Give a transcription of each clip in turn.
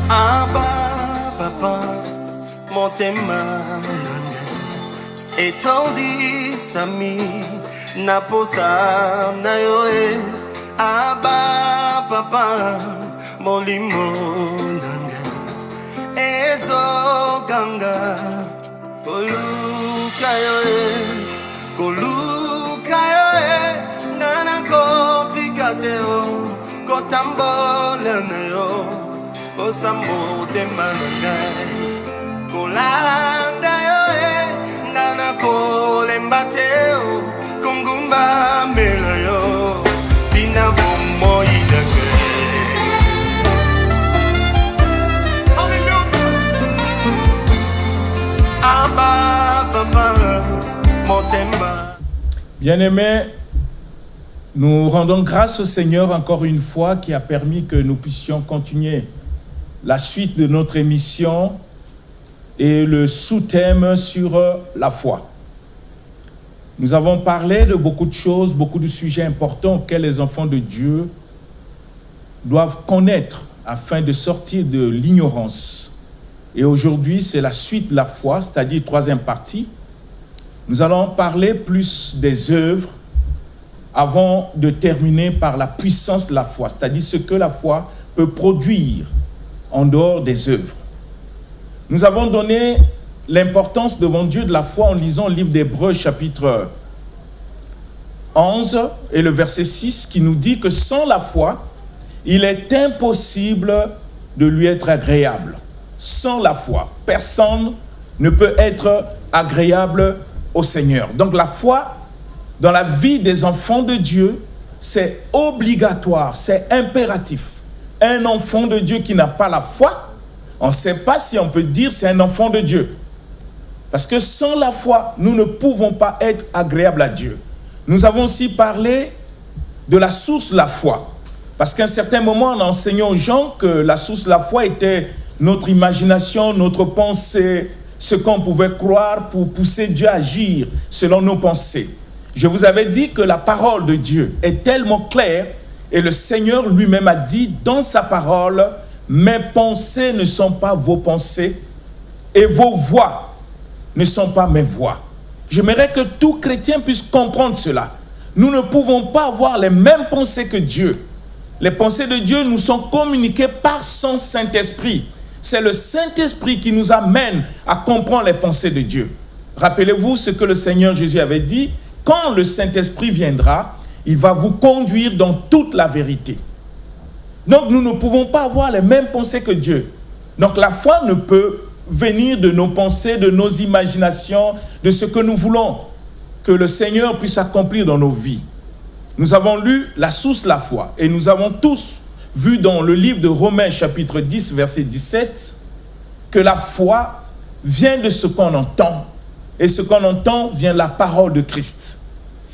Abba, papa, motema nanga. Etondi sami, naposa na yoe. Abba, papa, molimo nanga. Ezo ganga, koluka yoe, nana koti kateo, kotambole na yo. Osambo te mananga kolanda yo nana kolembateo kongumba mela yo tina bomo idake. Abba papa motemba. Bien-aimés, nous rendons grâce au Seigneur encore une fois qui a permis que nous puissions continuer la suite de notre émission et le sous-thème sur la foi. Nous avons parlé de beaucoup de choses, beaucoup de sujets importants auxquels les enfants de Dieu doivent connaître afin de sortir de l'ignorance. Et aujourd'hui, c'est la suite de la foi, c'est-à-dire troisième partie. Nous allons parler plus des œuvres avant de terminer par la puissance de la foi, c'est-à-dire ce que la foi peut produire en dehors des œuvres. Nous avons donné l'importance devant Dieu de la foi en lisant le livre d'Hébreux chapitre 11 et le verset 6 qui nous dit que sans la foi, il est impossible de lui être agréable. Sans la foi, personne ne peut être agréable au Seigneur. Donc la foi, dans la vie des enfants de Dieu, c'est obligatoire, c'est impératif. Un enfant de Dieu qui n'a pas la foi, on ne sait pas si on peut dire c'est un enfant de Dieu. Parce que sans la foi, nous ne pouvons pas être agréables à Dieu. Nous avons aussi parlé de la source de la foi. Parce qu'à un certain moment, on a enseigné aux gens que la source de la foi était notre imagination, notre pensée, ce qu'on pouvait croire pour pousser Dieu à agir selon nos pensées. Je vous avais dit que la parole de Dieu est tellement claire et le Seigneur lui-même a dit dans sa parole, mes pensées ne sont pas vos pensées et vos voix ne sont pas mes voix. J'aimerais que tout chrétien puisse comprendre cela. Nous ne pouvons pas avoir les mêmes pensées que Dieu. Les pensées de Dieu nous sont communiquées par son Saint-Esprit. C'est le Saint-Esprit qui nous amène à comprendre les pensées de Dieu. Rappelez-vous ce que le Seigneur Jésus avait dit, quand le Saint-Esprit viendra, il va vous conduire dans toute la vérité. Donc nous ne pouvons pas avoir les mêmes pensées que Dieu. Donc la foi ne peut venir de nos pensées, de nos imaginations, de ce que nous voulons que le Seigneur puisse accomplir dans nos vies. Nous avons lu la source de la foi et nous avons tous vu dans le livre de Romains chapitre 10 verset 17 que la foi vient de ce qu'on entend et ce qu'on entend vient de la parole de Christ.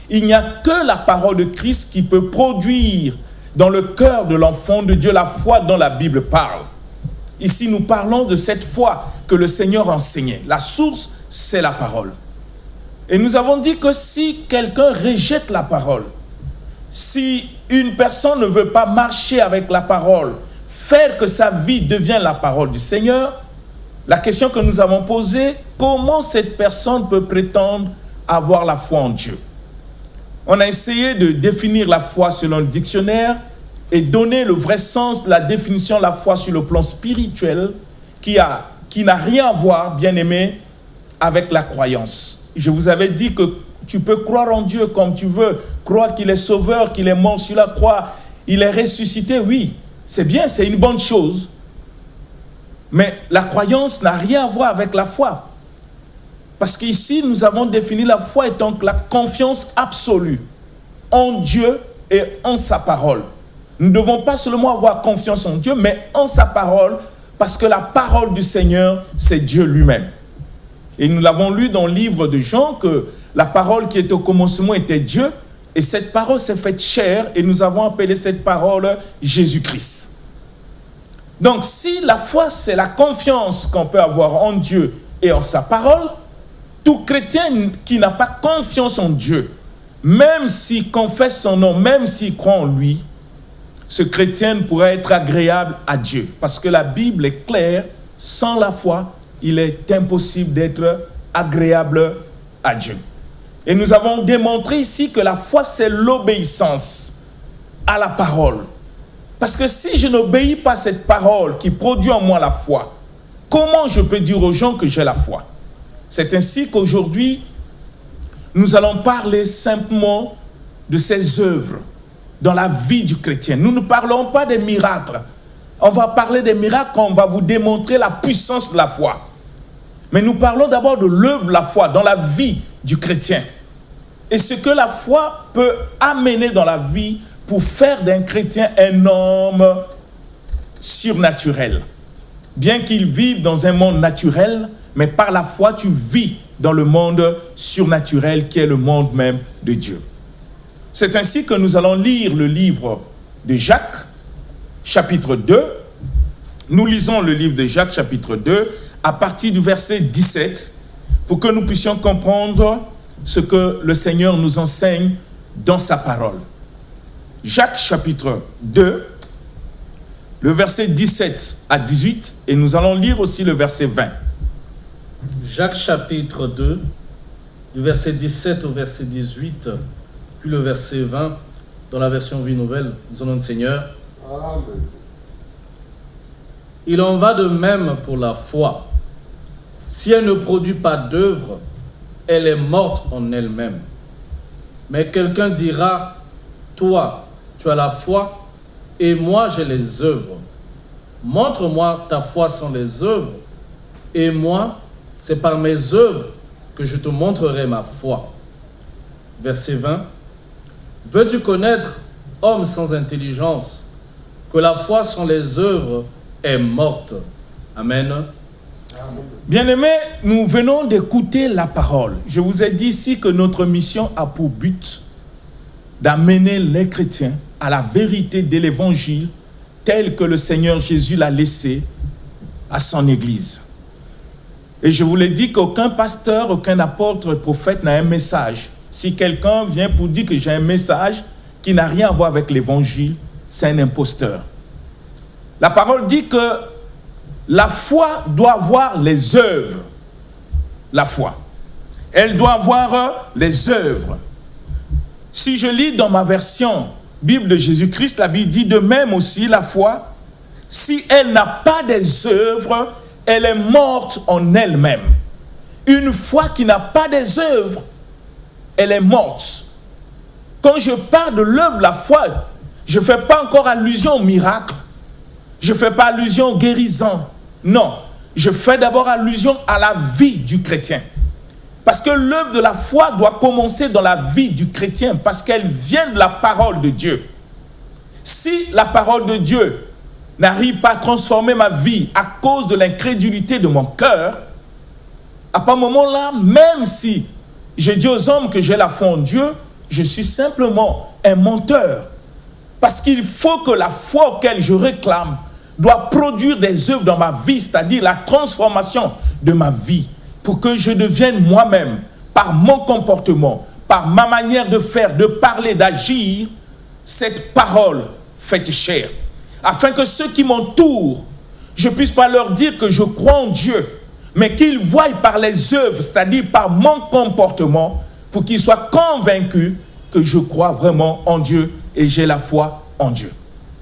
Il n'y a que la parole de Christ qui peut produire dans le cœur de l'enfant de Dieu la foi dont la Bible parle. Ici, nous parlons de cette foi que le Seigneur enseignait. La source, c'est la parole. Et nous avons dit que si quelqu'un rejette la parole, si une personne ne veut pas marcher avec la parole, faire que sa vie devienne la parole du Seigneur, la question que nous avons posée, comment cette personne peut prétendre avoir la foi en Dieu? On a essayé de définir la foi selon le dictionnaire et donner le vrai sens de la définition de la foi sur le plan spirituel qui n'a rien à voir, bien aimé, avec la croyance. Je vous avais dit que tu peux croire en Dieu comme tu veux, croire qu'il est sauveur, qu'il est mort sur la croix, il est ressuscité, oui, c'est bien, c'est une bonne chose. Mais la croyance n'a rien à voir avec la foi. Parce qu'ici, nous avons défini la foi étant la confiance absolue en Dieu et en sa parole. Nous ne devons pas seulement avoir confiance en Dieu, mais en sa parole, parce que la parole du Seigneur, c'est Dieu lui-même. Et nous l'avons lu dans le livre de Jean, que la parole qui était au commencement était Dieu, et cette parole s'est faite chair, et nous avons appelé cette parole Jésus-Christ. Donc, si la foi, c'est la confiance qu'on peut avoir en Dieu et en sa parole, tout chrétien qui n'a pas confiance en Dieu, même s'il confesse son nom, même s'il croit en lui, ce chrétien pourrait être agréable à Dieu. Parce que la Bible est claire, sans la foi, il est impossible d'être agréable à Dieu. Et nous avons démontré ici que la foi, c'est l'obéissance à la parole. Parce que si je n'obéis pas à cette parole qui produit en moi la foi, comment je peux dire aux gens que j'ai la foi? C'est ainsi qu'aujourd'hui, nous allons parler simplement de ces œuvres dans la vie du chrétien. Nous ne parlons pas des miracles. On va parler des miracles quand on va vous démontrer la puissance de la foi. Mais nous parlons d'abord de l'œuvre de la foi dans la vie du chrétien. Et ce que la foi peut amener dans la vie pour faire d'un chrétien un homme surnaturel. Bien qu'il vive dans un monde naturel, mais par la foi, tu vis dans le monde surnaturel qui est le monde même de Dieu. C'est ainsi que nous allons lire le livre de Jacques, chapitre 2. Nous lisons le livre de Jacques, chapitre 2, à partir du verset 17, pour que nous puissions comprendre ce que le Seigneur nous enseigne dans sa parole. Jacques, chapitre 2, le verset 17 à 18, et nous allons lire aussi le verset 20. Jacques, chapitre 2, du verset 17 au verset 18, puis le verset 20, dans la version Vie Nouvelle, nous allons le Seigneur. Amen. Il en va de même pour la foi. Si elle ne produit pas d'œuvre, elle est morte en elle-même. Mais quelqu'un dira, toi, tu as la foi, et moi j'ai les œuvres. Montre-moi ta foi sans les œuvres, et moi, c'est par mes œuvres que je te montrerai ma foi. Verset 20. Veux-tu connaître, homme sans intelligence, que la foi sans les œuvres est morte? Amen. Bien-aimés, nous venons d'écouter la parole. Je vous ai dit ici que notre mission a pour but d'amener les chrétiens à la vérité de l'évangile tel que le Seigneur Jésus l'a laissé à son Église. Et je vous l'ai dit qu'aucun pasteur, aucun apôtre, prophète n'a un message. Si quelqu'un vient pour dire que j'ai un message qui n'a rien à voir avec l'évangile, c'est un imposteur. La parole dit que la foi doit avoir les œuvres. La foi. Elle doit avoir les œuvres. Si je lis dans ma version Bible de Jésus-Christ, la Bible dit de même aussi la foi, si elle n'a pas des œuvres, elle est morte en elle-même. Une foi qui n'a pas des œuvres, elle est morte. Quand je parle de l'œuvre de la foi, je ne fais pas encore allusion au miracle. Je ne fais pas allusion au guérison. Non, je fais d'abord allusion à la vie du chrétien. Parce que l'œuvre de la foi doit commencer dans la vie du chrétien, parce qu'elle vient de la parole de Dieu. Si la parole de Dieu n'arrive pas à transformer ma vie à cause de l'incrédulité de mon cœur, à ce moment-là, même si je dis aux hommes que j'ai la foi en Dieu, je suis simplement un menteur. Parce qu'il faut que la foi auquel je réclame doit produire des œuvres dans ma vie, c'est-à-dire la transformation de ma vie, pour que je devienne moi-même, par mon comportement, par ma manière de faire, de parler, d'agir, cette parole faite chair. Afin que ceux qui m'entourent, je ne puisse pas leur dire que je crois en Dieu, mais qu'ils voient par les œuvres, c'est-à-dire par mon comportement, pour qu'ils soient convaincus que je crois vraiment en Dieu et j'ai la foi en Dieu.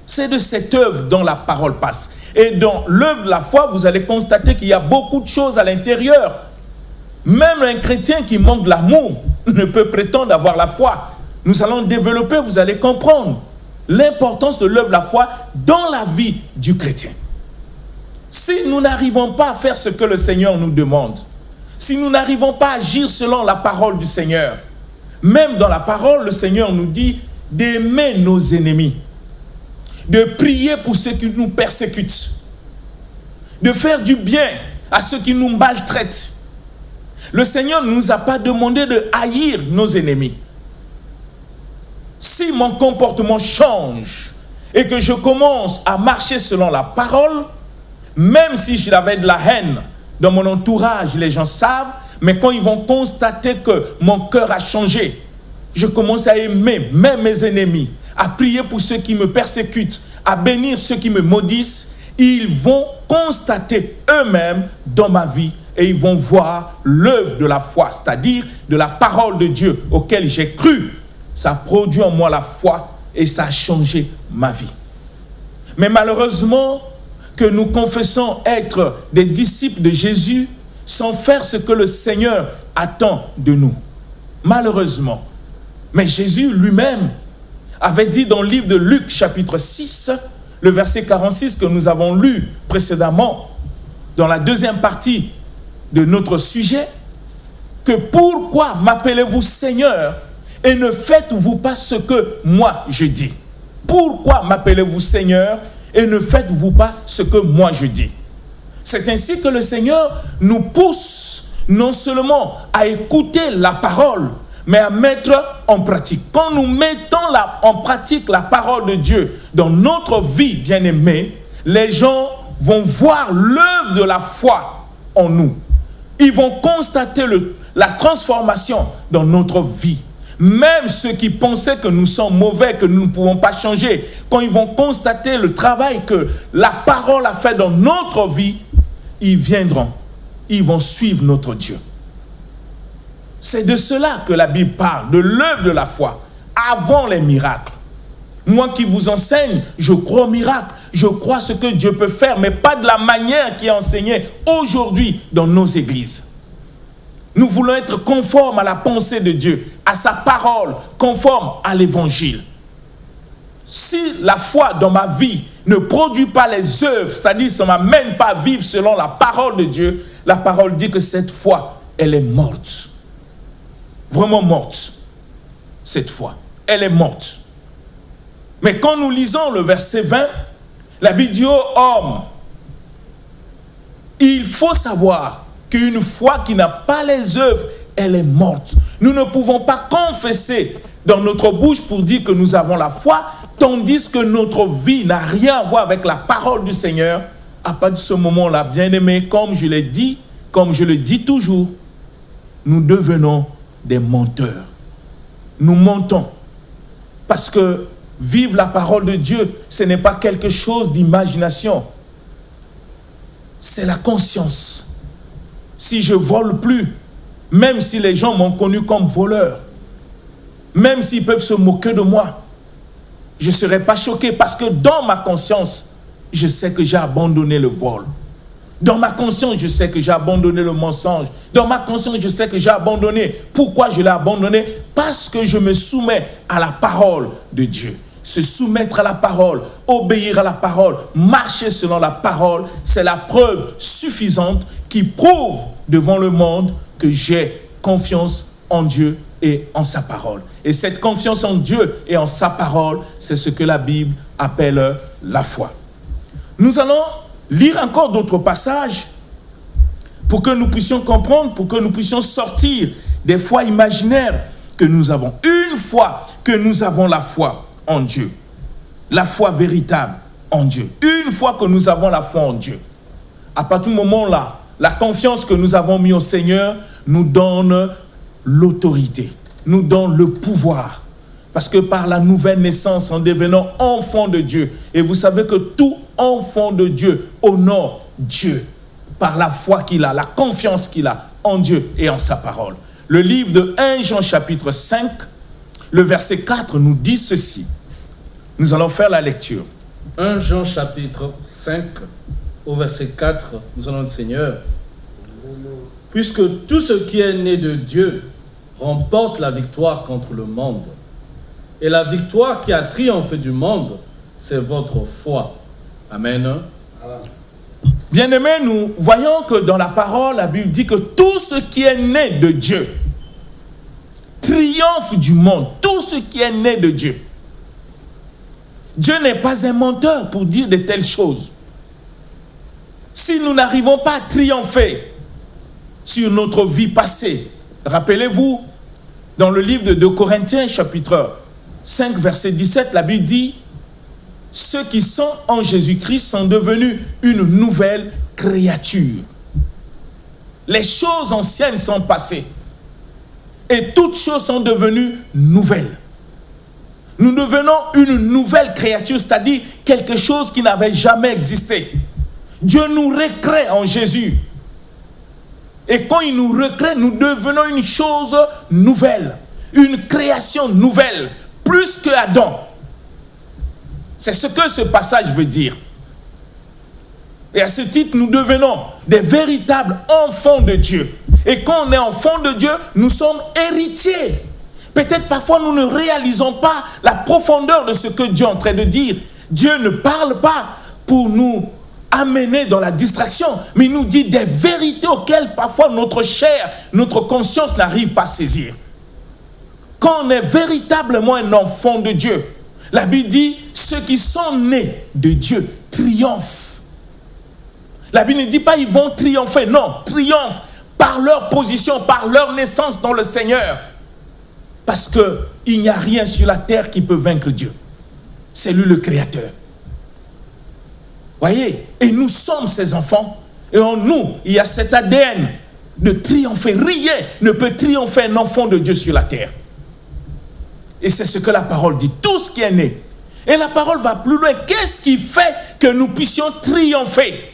C'est de cette œuvre dont la parole passe. Et dans l'œuvre de la foi, vous allez constater qu'il y a beaucoup de choses à l'intérieur. Même un chrétien qui manque de l'amour ne peut prétendre avoir la foi. Nous allons développer, vous allez comprendre l'importance de l'œuvre de la foi dans la vie du chrétien. Si nous n'arrivons pas à faire ce que le Seigneur nous demande, si nous n'arrivons pas à agir selon la parole du Seigneur, même dans la parole, le Seigneur nous dit d'aimer nos ennemis, de prier pour ceux qui nous persécutent, de faire du bien à ceux qui nous maltraitent. Le Seigneur ne nous a pas demandé de haïr nos ennemis. Si mon comportement change et que je commence à marcher selon la parole, même si j'avais de la haine dans mon entourage, les gens savent, mais quand ils vont constater que mon cœur a changé, je commence à aimer même mes ennemis, à prier pour ceux qui me persécutent, à bénir ceux qui me maudissent, ils vont constater eux-mêmes dans ma vie et ils vont voir l'œuvre de la foi, c'est-à-dire de la parole de Dieu auquel j'ai cru. Ça produit en moi la foi et ça a changé ma vie. Mais malheureusement, que nous confessons être des disciples de Jésus sans faire ce que le Seigneur attend de nous. Malheureusement. Mais Jésus lui-même avait dit dans le livre de Luc, chapitre 6, le verset 46 que nous avons lu précédemment, dans la deuxième partie de notre sujet, que pourquoi m'appelez-vous Seigneur et ne faites-vous pas ce que moi je dis? Pourquoi m'appelez-vous Seigneur et ne faites-vous pas ce que moi je dis? C'est ainsi que le Seigneur nous pousse non seulement à écouter la parole, mais à mettre en pratique. Quand nous mettons en pratique la parole de Dieu dans notre vie, bien-aimée, les gens vont voir l'œuvre de la foi en nous. Ils vont constater la transformation dans notre vie. Même ceux qui pensaient que nous sommes mauvais, que nous ne pouvons pas changer, quand ils vont constater le travail que la parole a fait dans notre vie, ils viendront, ils vont suivre notre Dieu. C'est de cela que la Bible parle, de l'œuvre de la foi, avant les miracles. Moi qui vous enseigne, je crois aux miracles, je crois ce que Dieu peut faire, mais pas de la manière qui est enseignée aujourd'hui dans nos églises. Nous voulons être conformes à la pensée de Dieu, à sa parole, conformes à l'évangile. Si la foi dans ma vie ne produit pas les œuvres, c'est-à-dire ça ne m'amène pas à vivre selon la parole de Dieu, la parole dit que cette foi, elle est morte. Vraiment morte. Cette foi, elle est morte. Mais quand nous lisons le verset 20, la Bible dit aux hommes, il faut savoir qu'une foi qui n'a pas les œuvres, elle est morte. Nous ne pouvons pas confesser dans notre bouche pour dire que nous avons la foi, tandis que notre vie n'a rien à voir avec la parole du Seigneur. À partir de ce moment-là, bien-aimés, comme je l'ai dit, comme je le dis toujours, nous devenons des menteurs. Nous mentons. Parce que vivre la parole de Dieu, ce n'est pas quelque chose d'imagination. C'est la conscience. Si je vole plus, même si les gens m'ont connu comme voleur, même s'ils peuvent se moquer de moi, je ne serai pas choqué parce que dans ma conscience, je sais que j'ai abandonné le vol. Dans ma conscience, je sais que j'ai abandonné le mensonge. Dans ma conscience, je sais que j'ai abandonné. Pourquoi je l'ai abandonné? Parce que je me soumets à la parole de Dieu. Se soumettre à la parole, obéir à la parole, marcher selon la parole, c'est la preuve suffisante qui prouve devant le monde que j'ai confiance en Dieu et en sa parole. Et cette confiance en Dieu et en sa parole, c'est ce que la Bible appelle la foi. Nous allons lire encore d'autres passages pour que nous puissions comprendre, pour que nous puissions sortir des foi imaginaires que nous avons. Une fois que nous avons la foi en Dieu, la foi véritable en Dieu, une fois que nous avons la foi en Dieu, à partir du moment-là, la confiance que nous avons mise au Seigneur nous donne l'autorité, nous donne le pouvoir. Parce que par la nouvelle naissance, en devenant enfant de Dieu, et vous savez que tout enfant de Dieu honore Dieu par la foi qu'il a, la confiance qu'il a en Dieu et en sa parole. Le livre de 1 Jean chapitre 5, le verset 4 nous dit ceci. Nous allons faire la lecture. 1 Jean chapitre 5, au verset 4, nous allons dire, Seigneur, puisque tout ce qui est né de Dieu remporte la victoire contre le monde. Et la victoire qui a triomphé du monde, c'est votre foi. Amen. Bien-aimés, nous voyons que dans la parole, la Bible dit que tout ce qui est né de Dieu triomphe du monde. Tout ce qui est né de Dieu. Dieu n'est pas un menteur pour dire de telles choses. Si nous n'arrivons pas à triompher sur notre vie passée, rappelez-vous, dans le livre de 2 Corinthiens, chapitre 5, verset 17, la Bible dit « Ceux qui sont en Jésus-Christ sont devenus une nouvelle créature. Les choses anciennes sont passées et toutes choses sont devenues nouvelles. » Nous devenons une nouvelle créature, c'est-à-dire quelque chose qui n'avait jamais existé. Dieu nous recrée en Jésus. Et quand il nous recrée, nous devenons une chose nouvelle, une création nouvelle, plus que Adam. C'est ce que ce passage veut dire. Et à ce titre, nous devenons des véritables enfants de Dieu. Et quand on est enfant de Dieu, nous sommes héritiers. Peut-être parfois nous ne réalisons pas la profondeur de ce que Dieu est en train de dire. Dieu ne parle pas pour nous amener dans la distraction, mais il nous dit des vérités auxquelles parfois notre chair, notre conscience n'arrive pas à saisir. Quand on est véritablement un enfant de Dieu, la Bible dit, ceux qui sont nés de Dieu triomphent. La Bible ne dit pas ils vont triompher, non, triomphent par leur position, par leur naissance dans le Seigneur. Parce qu'il n'y a rien sur la terre qui peut vaincre Dieu. C'est lui le Créateur. Voyez, et nous sommes ses enfants. Et en nous, il y a cet ADN de triompher. Rien ne peut triompher un enfant de Dieu sur la terre. Et c'est ce que la parole dit. Tout ce qui est né. Et la parole va plus loin. Qu'est-ce qui fait que nous puissions triompher?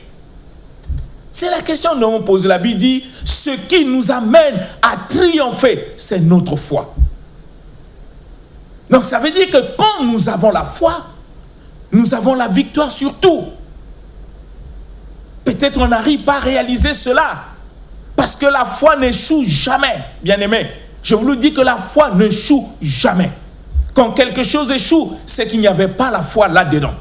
C'est la question que nous avons posée. La Bible dit, ce qui nous amène à triompher, c'est notre foi. Donc ça veut dire que quand nous avons la foi, nous avons la victoire sur tout. Peut-être on n'arrive pas à réaliser cela, parce que la foi n'échoue jamais, bien-aimés. Je vous le dis que la foi n'échoue jamais. Quand quelque chose échoue, c'est qu'il n'y avait pas la foi là-dedans.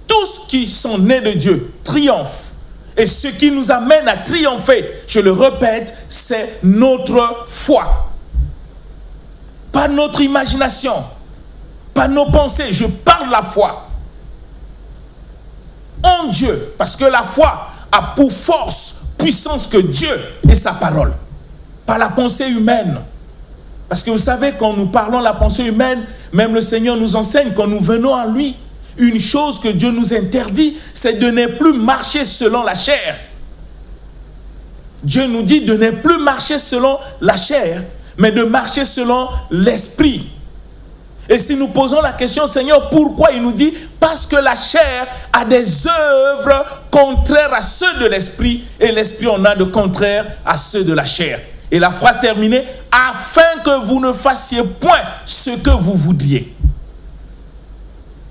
Tous qui sont nés de Dieu triomphent. Et ce qui nous amène à triompher, je le répète, c'est notre foi. Pas notre imagination, pas nos pensées, je parle de la foi. En Dieu, parce que la foi a pour force, puissance que Dieu et sa parole. Pas la pensée humaine. Parce que vous savez, quand nous parlons de la pensée humaine, même le Seigneur nous enseigne, quand nous venons à lui, une chose que Dieu nous interdit, c'est de ne plus marcher selon la chair. Dieu nous dit de ne plus marcher selon la chair, mais de marcher selon l'esprit. Et si nous posons la question, Seigneur, pourquoi? Il nous dit, parce que la chair a des œuvres contraires à ceux de l'esprit, et l'esprit en a de contraires à ceux de la chair. Et la phrase terminée, afin que vous ne fassiez point ce que vous voudriez.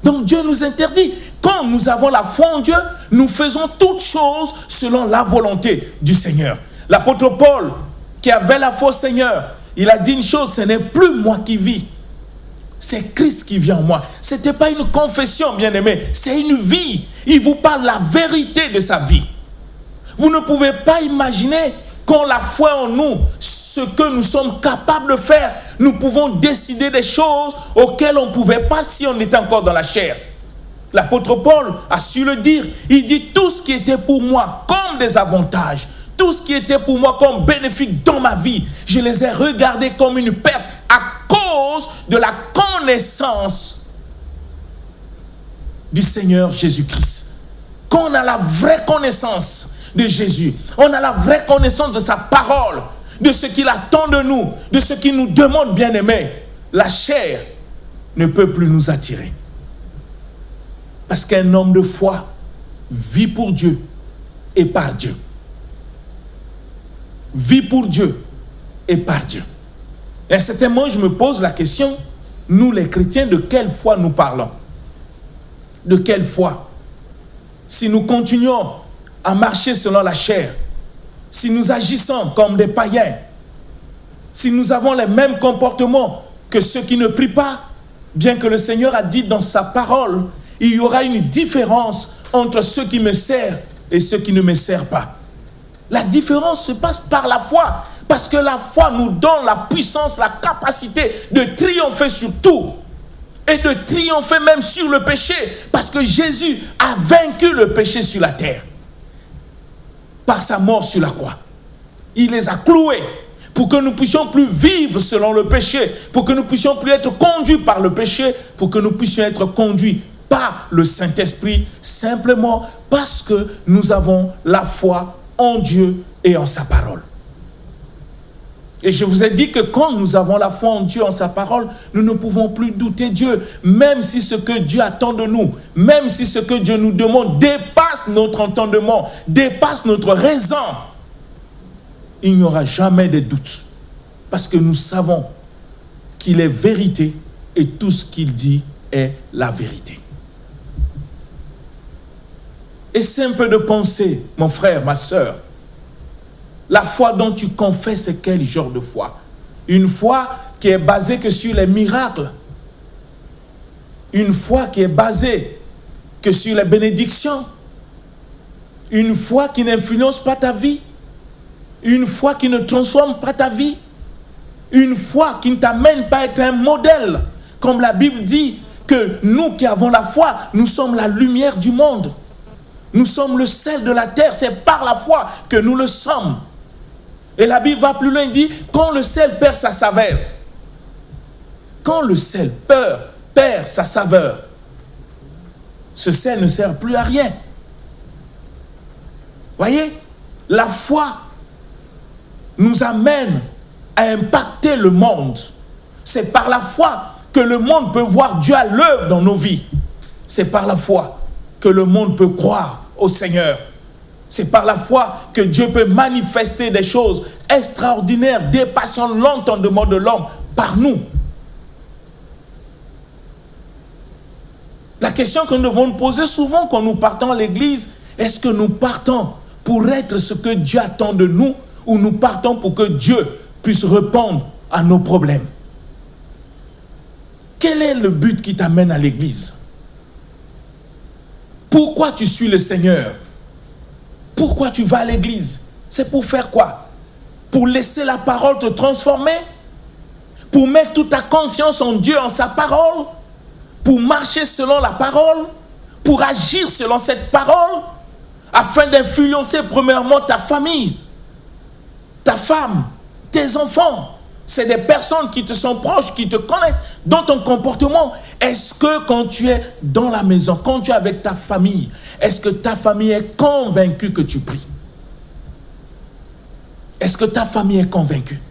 Donc Dieu nous interdit. Quand nous avons la foi en Dieu, nous faisons toutes choses selon la volonté du Seigneur. L'apôtre Paul, qui avait la foi au Seigneur, il a dit une chose, ce n'est plus moi qui vis, c'est Christ qui vit en moi. Ce n'était pas une confession, bien-aimé, c'est une vie. Il vous parle la vérité de sa vie. Vous ne pouvez pas imaginer quand la foi en nous, ce que nous sommes capables de faire, nous pouvons décider des choses auxquelles on ne pouvait pas si on était encore dans la chair. L'apôtre Paul a su le dire. Il dit tout ce qui était pour moi comme des avantages, tout ce qui était pour moi comme bénéfique dans ma vie, je les ai regardés comme une perte à cause de la connaissance du Seigneur Jésus-Christ. Quand on a la vraie connaissance de Jésus, on a la vraie connaissance de sa parole, de ce qu'il attend de nous, de ce qu'il nous demande, bien-aimés, la chair ne peut plus nous attirer. Parce qu'un homme de foi vit pour Dieu et par Dieu. Vit pour Dieu et par Dieu. Et à un certain moment, je me pose la question, nous les chrétiens, de quelle foi nous parlons? De quelle foi? Si nous continuons à marcher selon la chair, si nous agissons comme des païens, si nous avons les mêmes comportements que ceux qui ne prient pas, bien que le Seigneur a dit dans sa parole, il y aura une différence entre ceux qui me servent et ceux qui ne me servent pas. La différence se passe par la foi, parce que la foi nous donne la puissance, la capacité de triompher sur tout et de triompher même sur le péché, parce que Jésus a vaincu le péché sur la terre par sa mort sur la croix. Il les a cloués pour que nous puissions plus vivre selon le péché, pour que nous puissions plus être conduits par le péché, pour que nous puissions être conduits par le Saint-Esprit, simplement parce que nous avons la foi en Dieu et en sa parole. Et je vous ai dit que quand nous avons la foi en Dieu, en sa parole, nous ne pouvons plus douter Dieu. Même si ce que Dieu attend de nous, même si ce que Dieu nous demande dépasse notre entendement, dépasse notre raison, il n'y aura jamais de doute. Parce que nous savons qu'il est vérité et tout ce qu'il dit est la vérité. Et c'est un peu de penser, mon frère, ma sœur. La foi dont tu confesses, c'est quel genre de foi? Une foi qui est basée que sur les miracles. Une foi qui est basée que sur les bénédictions. Une foi qui n'influence pas ta vie. Une foi qui ne transforme pas ta vie. Une foi qui ne t'amène pas à être un modèle. Comme la Bible dit que nous qui avons la foi, nous sommes la lumière du monde. Nous sommes le sel de la terre. C'est par la foi que nous le sommes. Et la Bible va plus loin, dit, quand le sel perd sa saveur, quand le sel perd sa saveur, ce sel ne sert plus à rien. Voyez, la foi nous amène à impacter le monde. C'est par la foi que le monde peut voir Dieu à l'œuvre dans nos vies. C'est par la foi que le monde peut croire au Seigneur. C'est par la foi que Dieu peut manifester des choses extraordinaires, dépassant l'entendement de l'homme par nous. La question que nous devons nous poser souvent quand nous partons à l'église, est-ce que nous partons pour être ce que Dieu attend de nous ou nous partons pour que Dieu puisse répondre à nos problèmes? Quel est le but qui t'amène à l'église? Pourquoi tu suis le Seigneur? Pourquoi tu vas à l'église? C'est pour faire quoi? Pour laisser la parole te transformer? Pour mettre toute ta confiance en Dieu, en sa parole? Pour marcher selon la parole? Pour agir selon cette parole? Afin d'influencer premièrement ta famille, ta femme, tes enfants. C'est des personnes qui te sont proches, qui te connaissent dans ton comportement. Est-ce que quand tu es dans la maison, quand tu es avec ta famille, est-ce que ta famille est convaincue que tu pries? Est-ce que ta famille est convaincue?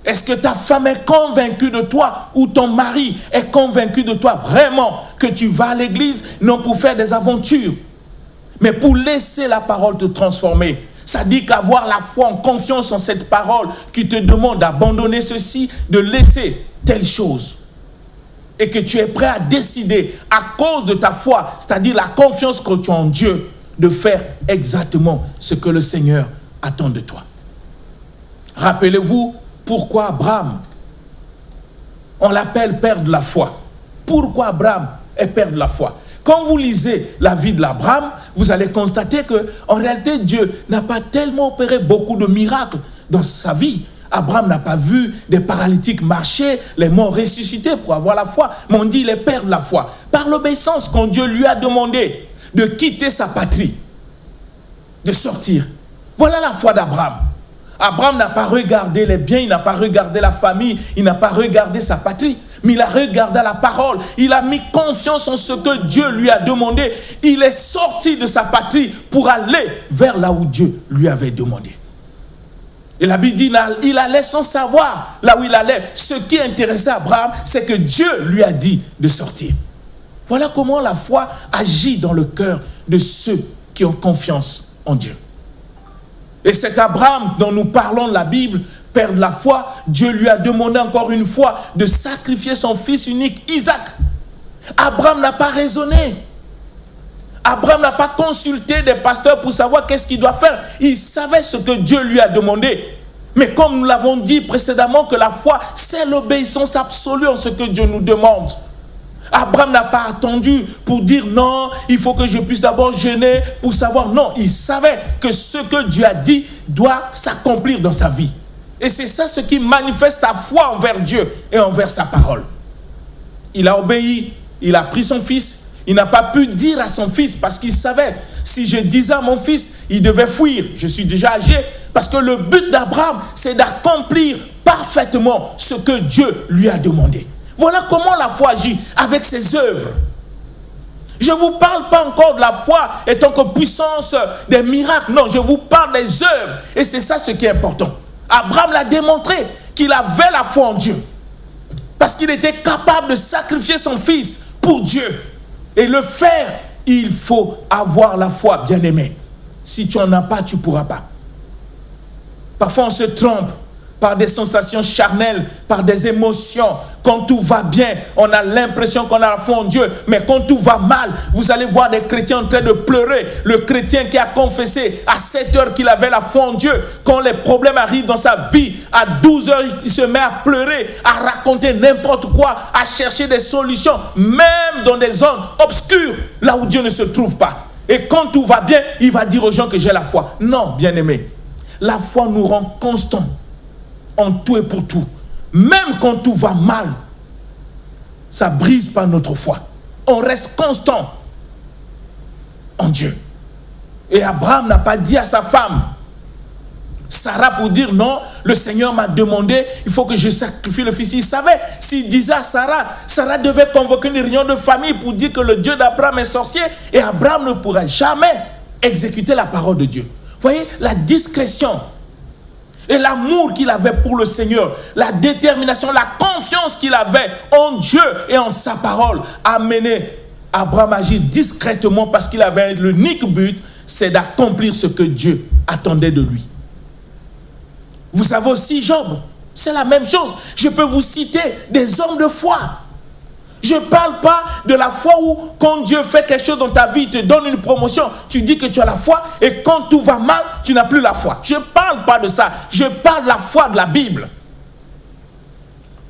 Est-ce que ta femme est convaincue de toi ou ton mari est convaincu de toi vraiment que tu vas à l'église non pour faire des aventures, mais pour laisser la parole te transformer? Ça dit qu'avoir la foi en confiance en cette parole qui te demande d'abandonner ceci, de laisser telle chose. Et que tu es prêt à décider à cause de ta foi, c'est-à-dire la confiance que tu as en Dieu, de faire exactement ce que le Seigneur attend de toi. Rappelez-vous pourquoi Abraham, on l'appelle père de la foi. Pourquoi Abraham est père de la foi? Quand vous lisez la vie de l'Abraham, vous allez constater qu'en réalité, Dieu n'a pas tellement opéré beaucoup de miracles dans sa vie. Abraham n'a pas vu des paralytiques marcher, les morts ressuscités pour avoir la foi. Mais on dit il est père de la foi. Par l'obéissance, quand Dieu lui a demandé de quitter sa patrie, de sortir. Voilà la foi d'Abraham. Abraham n'a pas regardé les biens, il n'a pas regardé la famille, il n'a pas regardé sa patrie, mais il a regardé la parole. Il a mis confiance en ce que Dieu lui a demandé. Il est sorti de sa patrie pour aller vers là où Dieu lui avait demandé. Et la Bible dit, il allait sans savoir là où il allait. Ce qui intéressait Abraham, c'est que Dieu lui a dit de sortir. Voilà comment la foi agit dans le cœur de ceux qui ont confiance en Dieu. Et cet Abraham dont nous parlons de la Bible, père de la foi, Dieu lui a demandé encore une fois de sacrifier son fils unique, Isaac. Abraham n'a pas raisonné. Abraham n'a pas consulté des pasteurs pour savoir qu'est-ce qu'il doit faire. Il savait ce que Dieu lui a demandé. Mais comme nous l'avons dit précédemment, que la foi, c'est l'obéissance absolue en ce que Dieu nous demande. Abraham n'a pas attendu pour dire non, il faut que je puisse d'abord jeûner pour savoir. Non, il savait que ce que Dieu a dit doit s'accomplir dans sa vie. Et c'est ça ce qui manifeste ta foi envers Dieu et envers sa parole. Il a obéi, il a pris son fils. Il n'a pas pu dire à son fils parce qu'il savait, si je disais à mon fils, il devait fuir. Je suis déjà âgé parce que le but d'Abraham, c'est d'accomplir parfaitement ce que Dieu lui a demandé. Voilà comment la foi agit avec ses œuvres. Je ne vous parle pas encore de la foi étant que puissance des miracles. Non, je vous parle des œuvres. Et c'est ça ce qui est important. Abraham l'a démontré qu'il avait la foi en Dieu. Parce qu'il était capable de sacrifier son fils pour Dieu. Et le faire, il faut avoir la foi, bien-aimé. Si tu n'en as pas, tu ne pourras pas. Parfois, on se trompe par des sensations charnelles, par des émotions. Quand tout va bien, on a l'impression qu'on a la foi en Dieu. Mais quand tout va mal, vous allez voir des chrétiens en train de pleurer. Le chrétien qui a confessé à 7 heures qu'il avait la foi en Dieu, quand les problèmes arrivent dans sa vie, à 12 heures, il se met à pleurer, à raconter n'importe quoi, à chercher des solutions, même dans des zones obscures, là où Dieu ne se trouve pas. Et quand tout va bien, il va dire aux gens que j'ai la foi. Non, bien-aimé, la foi nous rend constants en tout et pour tout. Même quand tout va mal, ça brise pas notre foi. On reste constant en Dieu. Et Abraham n'a pas dit à sa femme, Sarah, pour dire non, le Seigneur m'a demandé, il faut que je sacrifie le fils. Il savait, s'il disait à Sarah, Sarah devait convoquer une réunion de famille pour dire que le Dieu d'Abraham est sorcier, et Abraham ne pourrait jamais exécuter la parole de Dieu. Vous voyez, la discrétion et l'amour qu'il avait pour le Seigneur, la détermination, la confiance qu'il avait en Dieu et en sa parole, a mené Abraham à agir discrètement parce qu'il avait l'unique but, c'est d'accomplir ce que Dieu attendait de lui. Vous savez aussi Job, c'est la même chose. Je peux vous citer des hommes de foi. Je ne parle pas de la foi où quand Dieu fait quelque chose dans ta vie, il te donne une promotion, tu dis que tu as la foi et quand tout va mal, tu n'as plus la foi. Je ne parle pas de ça. Je parle de la foi de la Bible.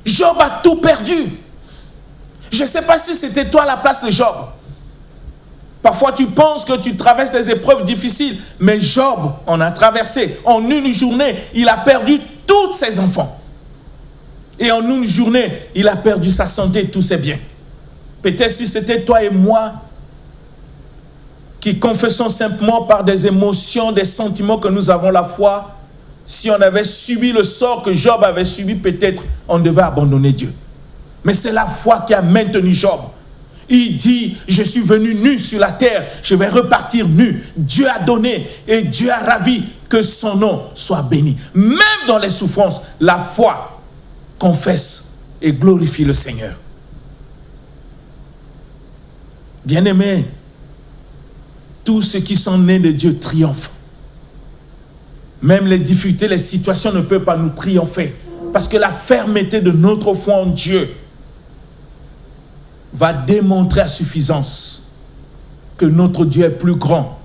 Job a tout perdu. Je ne sais pas si c'était toi à la place de Job. Parfois tu penses que tu traverses des épreuves difficiles, mais Job en a traversé. En une journée, il a perdu tous ses enfants. Et en une journée, il a perdu sa santé, tous ses biens. Peut-être si c'était toi et moi qui confessons simplement par des émotions, des sentiments que nous avons la foi, si on avait subi le sort que Job avait subi, peut-être on devait abandonner Dieu. Mais c'est la foi qui a maintenu Job. Il dit, je suis venu nu sur la terre, je vais repartir nu. Dieu a donné et Dieu a ravi, que son nom soit béni. Même dans les souffrances, la foi confesse et glorifie le Seigneur. Bien-aimés, tous ceux qui sont nés de Dieu triomphent. Même les difficultés, les situations ne peuvent pas nous triompher. Parce que la fermeté de notre foi en Dieu va démontrer à suffisance que notre Dieu est plus grand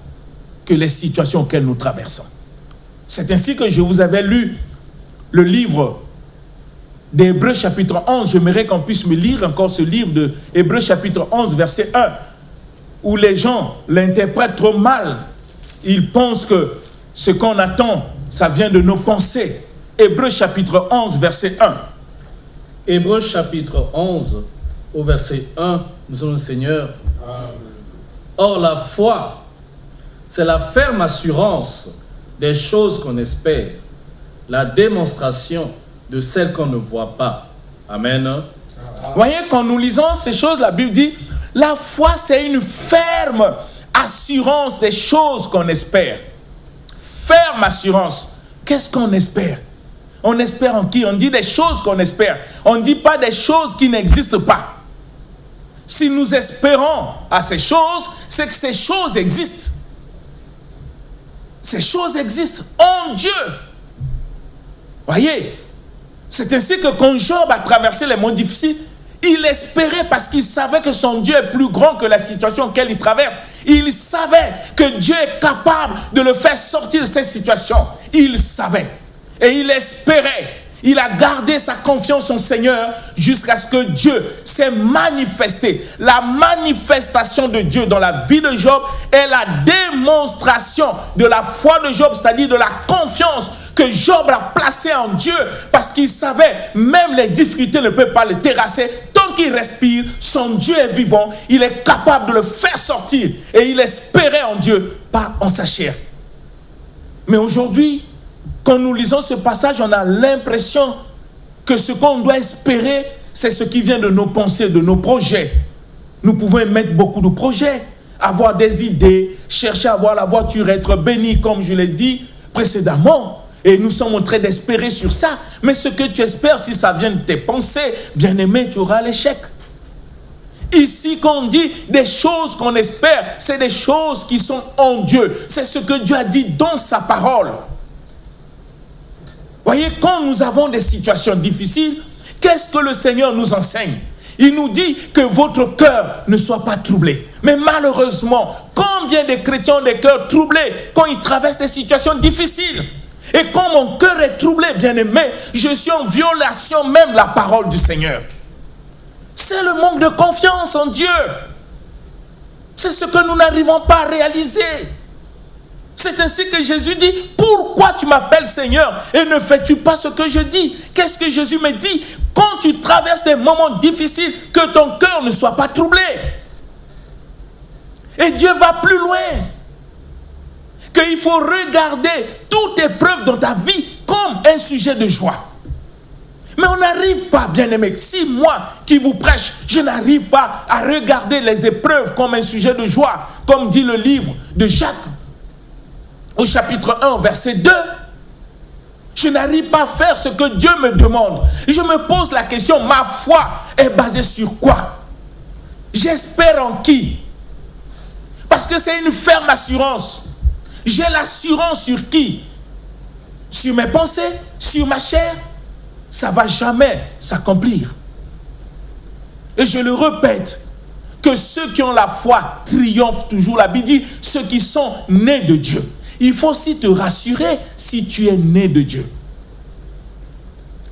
que les situations auxquelles nous traversons. C'est ainsi que je vous avais lu le livre d'Hébreux chapitre 11. J'aimerais qu'on puisse me lire encore ce livre de Hébreux chapitre 11 verset 1, où les gens l'interprètent trop mal. Ils pensent que ce qu'on attend, ça vient de nos pensées. Hébreux chapitre 11 verset 1. Hébreux chapitre 11 au verset 1, nous sommes le Seigneur. Amen. Or la foi, c'est la ferme assurance des choses qu'on espère, la démonstration de celles qu'on ne voit pas. Amen. Vous voyez, quand nous lisons ces choses, la Bible dit, la foi c'est une ferme assurance des choses qu'on espère. Ferme assurance. Qu'est-ce qu'on espère? On espère en qui? On dit des choses qu'on espère. On ne dit pas des choses qui n'existent pas. Si nous espérons à ces choses, c'est que ces choses existent. Ces choses existent en Dieu. Voyez, c'est ainsi que quand Job a traversé les moments difficiles, il espérait parce qu'il savait que son Dieu est plus grand que la situation auquel il traverse. Il savait que Dieu est capable de le faire sortir de cette situation. Il savait. Et il espérait. Il a gardé sa confiance en Seigneur jusqu'à ce que Dieu s'est manifesté. La manifestation de Dieu dans la vie de Job est la démonstration de la foi de Job, c'est-à-dire de la confiance que Job a placée en Dieu, parce qu'il savait même les difficultés ne peuvent pas le terrasser. Tant qu'il respire, son Dieu est vivant, il est capable de le faire sortir. Et il espérait en Dieu, pas en sa chair. Mais aujourd'hui, quand nous lisons ce passage, on a l'impression que ce qu'on doit espérer, c'est ce qui vient de nos pensées, de nos projets. Nous pouvons émettre beaucoup de projets, avoir des idées, chercher à avoir la voiture, être béni, comme je l'ai dit précédemment. Et nous sommes en train d'espérer sur ça. Mais ce que tu espères, si ça vient de tes pensées, bien-aimé, tu auras l'échec. Ici, quand on dit des choses qu'on espère, c'est des choses qui sont en Dieu. C'est ce que Dieu a dit dans sa parole. Voyez, quand nous avons des situations difficiles, qu'est-ce que le Seigneur nous enseigne? Il nous dit que votre cœur ne soit pas troublé. Mais malheureusement, combien de chrétiens ont des cœurs troublés quand ils traversent des situations difficiles? Et quand mon cœur est troublé, bien-aimé, je suis en violation même de la parole du Seigneur. C'est le manque de confiance en Dieu. C'est ce que nous n'arrivons pas à réaliser. C'est ainsi que Jésus dit, pourquoi tu m'appelles Seigneur et ne fais-tu pas ce que je dis? Qu'est-ce que Jésus me dit? Quand tu traverses des moments difficiles, que ton cœur ne soit pas troublé. Et Dieu va plus loin. Qu'il faut regarder toute épreuve dans ta vie comme un sujet de joie. Mais on n'arrive pas, bien-aimé, si moi qui vous prêche, je n'arrive pas à regarder les épreuves comme un sujet de joie, comme dit le livre de Jacques, au chapitre 1, verset 2, je n'arrive pas à faire ce que Dieu me demande. Je me pose la question, ma foi est basée sur quoi? J'espère en qui? Parce que c'est une ferme assurance. J'ai l'assurance sur qui? Sur mes pensées? Sur ma chair? Ça ne va jamais s'accomplir. Et je le répète, que ceux qui ont la foi triomphent toujours. La Bible dit, ceux qui sont nés de Dieu. Il faut aussi te rassurer si tu es né de Dieu.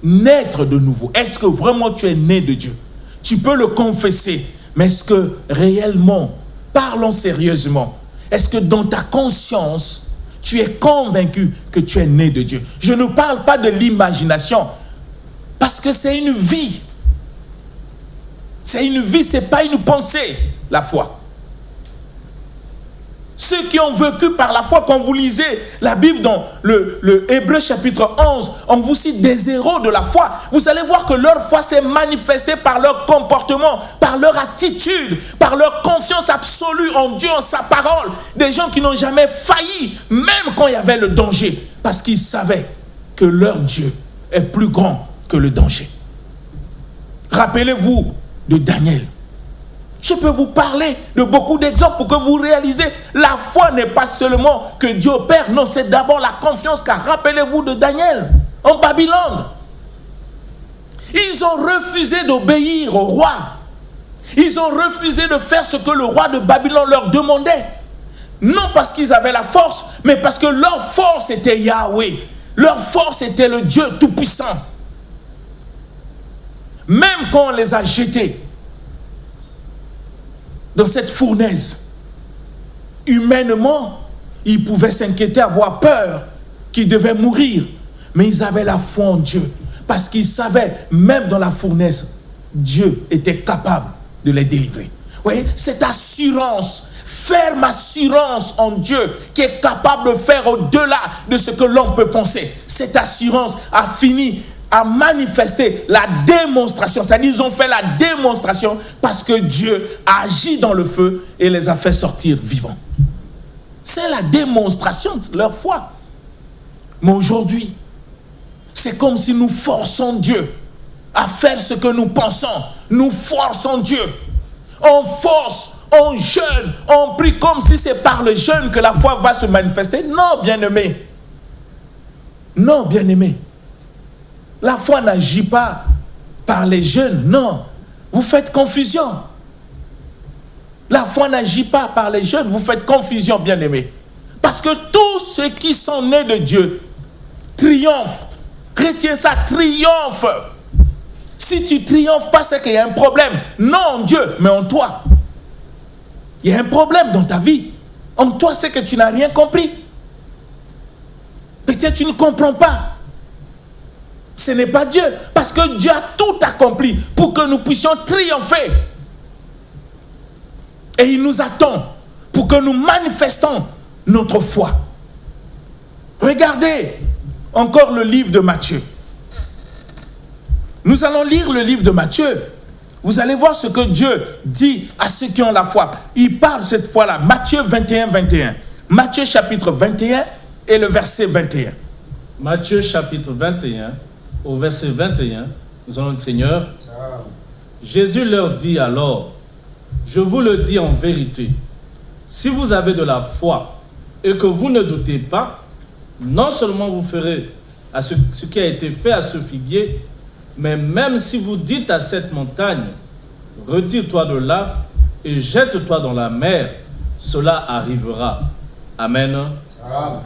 Naître de nouveau. Est-ce que vraiment tu es né de Dieu? Tu peux le confesser, mais est-ce que réellement, parlons sérieusement, est-ce que dans ta conscience, tu es convaincu que tu es né de Dieu? Je ne parle pas de l'imagination, parce que c'est une vie. C'est une vie, ce n'est pas une pensée, la foi. Ceux qui ont vécu par la foi, quand vous lisez la Bible dans le Hébreu chapitre 11, on vous cite des héros de la foi. Vous allez voir que leur foi s'est manifestée par leur comportement, par leur attitude, par leur confiance absolue en Dieu, en sa parole. Des gens qui n'ont jamais failli, même quand il y avait le danger, parce qu'ils savaient que leur Dieu est plus grand que le danger. Rappelez-vous de Daniel. Je peux vous parler de beaucoup d'exemples pour que vous réalisez, la foi n'est pas seulement que Dieu opère, non, c'est d'abord la confiance, car rappelez-vous de Daniel, en Babylone. Ils ont refusé d'obéir au roi. Ils ont refusé de faire ce que le roi de Babylone leur demandait. Non parce qu'ils avaient la force, mais parce que leur force était Yahweh. Leur force était le Dieu Tout-Puissant. Même quand on les a jetés dans cette fournaise, humainement, ils pouvaient s'inquiéter, avoir peur qu'ils devaient mourir. Mais ils avaient la foi en Dieu. Parce qu'ils savaient, même dans la fournaise, Dieu était capable de les délivrer. Vous voyez, cette assurance, ferme assurance en Dieu, qui est capable de faire au-delà de ce que l'homme peut penser. Cette assurance a fini à manifester la démonstration. C'est-à-dire, ils ont fait la démonstration parce que Dieu a agi dans le feu et les a fait sortir vivants. C'est la démonstration de leur foi. Mais aujourd'hui, c'est comme si nous forçons Dieu à faire ce que nous pensons. Nous forçons Dieu. On force, on jeûne, on prie comme si c'est par le jeûne que la foi va se manifester. Non, bien-aimé. Non, bien-aimé. La foi n'agit pas par les jeûnes, non. Vous faites confusion. La foi n'agit pas par les jeûnes, vous faites confusion, bien-aimés. Parce que tous ceux qui sont nés de Dieu triomphent. Retiens ça, triomphe. Si tu triomphes pas, c'est qu'il y a un problème. Non en Dieu, mais en toi. Il y a un problème dans ta vie. En toi, c'est que tu n'as rien compris. Peut-être tu ne comprends pas. Ce n'est pas Dieu, parce que Dieu a tout accompli pour que nous puissions triompher. Et il nous attend pour que nous manifestons notre foi. Regardez encore le livre de Matthieu. Nous allons lire le livre de Matthieu. Vous allez voir ce que Dieu dit à ceux qui ont la foi. Il parle cette fois-là, Matthieu 21, 21. Matthieu chapitre 21 et le verset 21. Matthieu chapitre 21, au verset 21, nous allons le Seigneur. Jésus leur dit alors, je vous le dis en vérité, si vous avez de la foi et que vous ne doutez pas, non seulement vous ferez à ce qui a été fait à ce figuier, mais même si vous dites à cette montagne, retire-toi de là et jette-toi dans la mer, cela arrivera. Amen. Amen.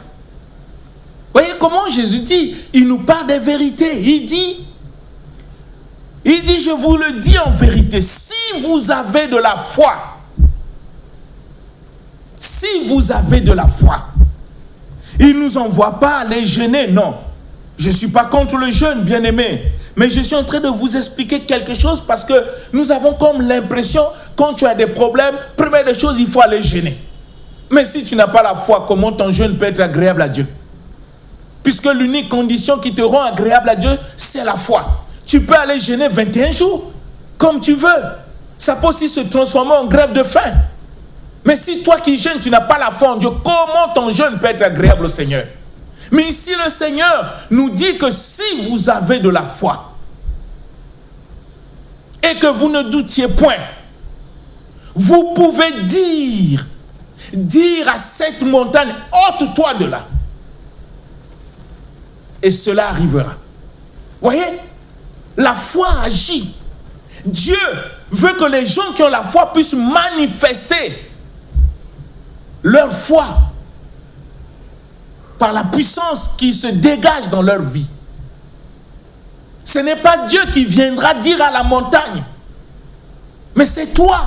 Voyez comment Jésus dit, il nous parle des vérités. Il dit, je vous le dis en vérité, si vous avez de la foi, si vous avez de la foi, il ne nous envoie pas aller jeûner, non. Je ne suis pas contre le jeûne, bien-aimé, mais je suis en train de vous expliquer quelque chose parce que nous avons comme l'impression, quand tu as des problèmes, première des choses, il faut aller jeûner. Mais si tu n'as pas la foi, comment ton jeûne peut être agréable à Dieu? Puisque l'unique condition qui te rend agréable à Dieu, c'est la foi. Tu peux aller jeûner 21 jours, comme tu veux. Ça peut aussi se transformer en grève de faim. Mais si toi qui jeûnes, tu n'as pas la foi en Dieu, comment ton jeûne peut être agréable au Seigneur? Mais ici, le Seigneur nous dit que si vous avez de la foi et que vous ne doutiez point, vous pouvez dire à cette montagne, ôte-toi de là. Et cela arrivera. Voyez, la foi agit. Dieu veut que les gens qui ont la foi puissent manifester leur foi par la puissance qui se dégage dans leur vie. Ce n'est pas Dieu qui viendra dire à la montagne, mais c'est toi.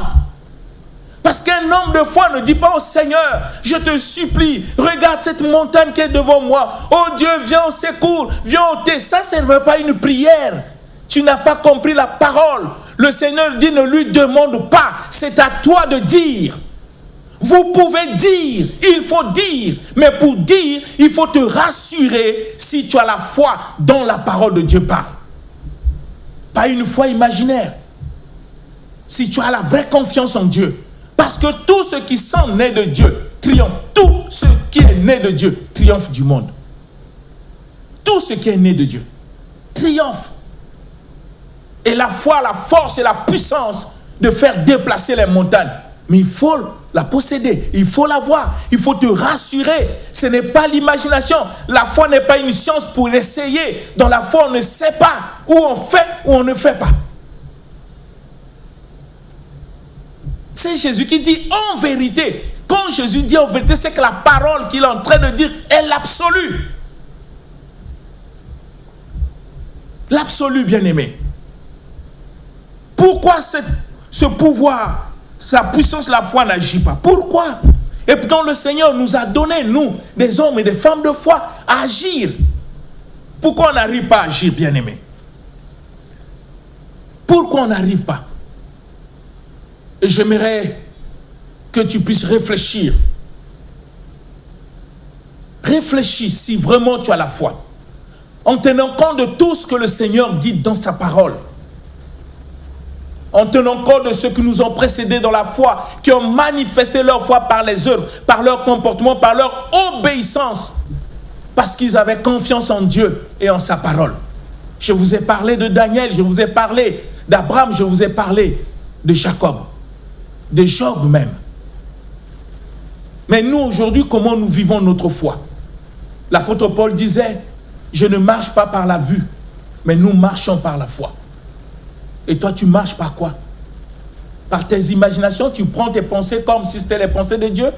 Parce qu'un homme de foi ne dit pas au Seigneur, je te supplie, regarde cette montagne qui est devant moi. Oh Dieu, viens au secours, viens au thé. Ça, ce n'est pas une prière. Tu n'as pas compris la parole. Le Seigneur dit, ne lui demande pas. C'est à toi de dire. Vous pouvez dire, il faut dire. Mais pour dire, il faut te rassurer si tu as la foi dont la parole de Dieu parle. Pas une foi imaginaire. Si tu as la vraie confiance en Dieu. Parce que tout ce qui sont nés de Dieu triomphe. Tout ce qui est né de Dieu triomphe du monde. Tout ce qui est né de Dieu triomphe. Et la foi, la force et la puissance de faire déplacer les montagnes. Mais il faut la posséder, il faut la voir, il faut te rassurer. Ce n'est pas l'imagination. La foi n'est pas une science pour essayer. Dans la foi, on ne sait pas où on fait ou on ne fait pas. C'est Jésus qui dit en vérité. Quand Jésus dit en vérité, c'est que la parole qu'il est en train de dire est l'absolu. L'absolu, bien-aimé. Pourquoi ce pouvoir, sa puissance, la foi n'agit pas? Pourquoi? Et pourtant le Seigneur nous a donné, nous, des hommes et des femmes de foi, à agir. Pourquoi on n'arrive pas à agir, bien-aimé? Pourquoi on n'arrive pas? Et j'aimerais que tu puisses réfléchir. Réfléchis si vraiment tu as la foi. En tenant compte de tout ce que le Seigneur dit dans sa parole. En tenant compte de ceux qui nous ont précédés dans la foi, qui ont manifesté leur foi par les œuvres, par leur comportement, par leur obéissance, parce qu'ils avaient confiance en Dieu et en sa parole. Je vous ai parlé de Daniel, je vous ai parlé d'Abraham, je vous ai parlé de Jacob, de Job même. Mais nous aujourd'hui, comment nous vivons notre foi? L'apôtre Paul disait, je ne marche pas par la vue, mais nous marchons par la foi. Et toi, tu marches par quoi? Par tes imaginations? Tu prends tes pensées comme si c'était les pensées de Dieu?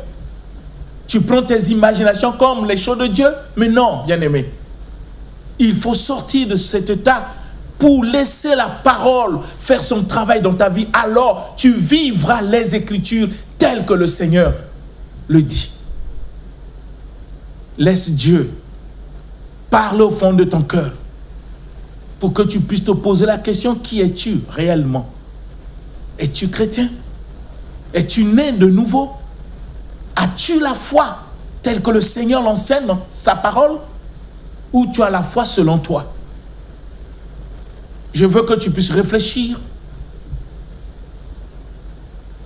Tu prends tes imaginations comme les choses de Dieu? Mais non, bien-aimé. Il faut sortir de cet état pour laisser la parole faire son travail dans ta vie. Alors, tu vivras les Écritures telles que le Seigneur le dit. Laisse Dieu parler au fond de ton cœur. Pour que tu puisses te poser la question, qui es-tu réellement? Es-tu chrétien? Es-tu né de nouveau? As-tu la foi telle que le Seigneur l'enseigne dans sa parole? Ou tu as la foi selon toi? Je veux que tu puisses réfléchir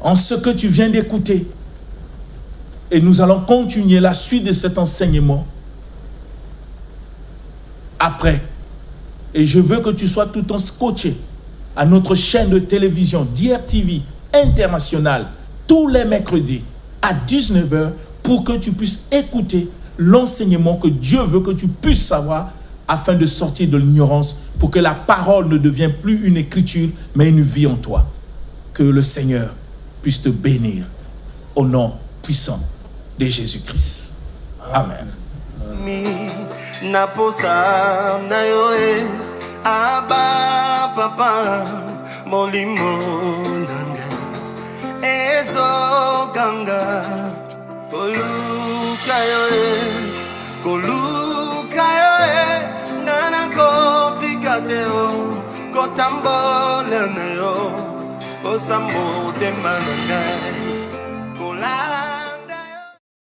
en ce que tu viens d'écouter. Et nous allons continuer la suite de cet enseignement après. Et je veux que tu sois tout le temps scotché à notre chaîne de télévision DRTV International tous les mercredis à 19h pour que tu puisses écouter l'enseignement que Dieu veut que tu puisses savoir afin de sortir de l'ignorance pour que la parole ne devienne plus une écriture mais une vie en toi. Que le Seigneur puisse te bénir au nom puissant de Jésus-Christ. Amen. Mi naposa na yoe aba papa molimo nanga ezo ganga koluka yoe nana kotikateo kotambole na yo osambo temananga